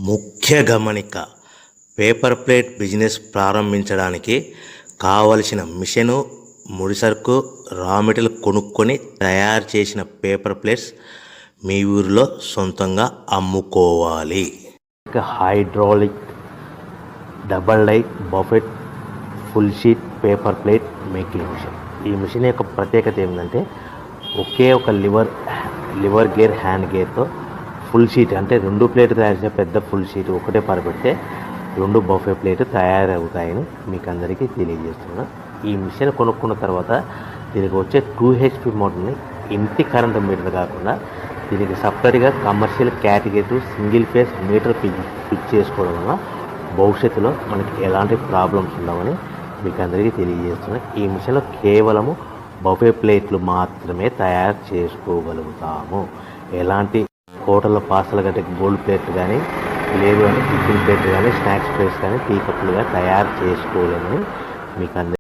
ముఖ్య గమనిక: paper plate business ప్రారంభించడానికి కావలసిన మిషను, ముడిసరుకు, రా మెటీరియల్ కొనుక్కొని తయారు చేసిన పేపర్ ప్లేట్స్ మీ ఊరిలో సొంతంగా అమ్ముకోవాలి. Hydraulic double die buffet full sheet paper plate making machine. ఈ మిషన్ యొక్క ప్రత్యేకత ఏంటంటే ఒకే ఒక లివర్ గేర్, హ్యాండ్ గేర్తో ఫుల్ షీట్ అంటే 2 ప్లేట్ తయారు చేసే పెద్ద ఫుల్ షీట్ ఒకటే పరబెడితే 2 బఫే ప్లేట్ తయారవుతాయని మీకు అందరికీ తెలియజేస్తున్నాను. ఈ మిషన్ కొనుక్కున్న తర్వాత దీనికి వచ్చే 2 HP మోటార్ని ఇంటి కరెంటు మీటర్ కాకుండా దీనికి సపరేట్గా commercial category single phase metre fix చేసుకోవడం వల్ల భవిష్యత్తులో మనకి ఎలాంటి ప్రాబ్లమ్స్ ఉండవని మీకు అందరికీ తెలియజేస్తున్నాను. ఈ మిషన్లో కేవలము బఫే ప్లేట్లు మాత్రమే తయారు చేసుకోగలుగుతాము. ఎలాంటి హోటల్లో పార్సల్ గట్టే గోల్డ్ ప్లేట్ కానీ, లేదు అంటే టిఫిన్ ప్లేట్ కానీ, స్నాక్స్ ప్లేట్స్ కానీ, టీ కప్పులుగా తయారు చేసుకోలేమని మీకు అందరికీ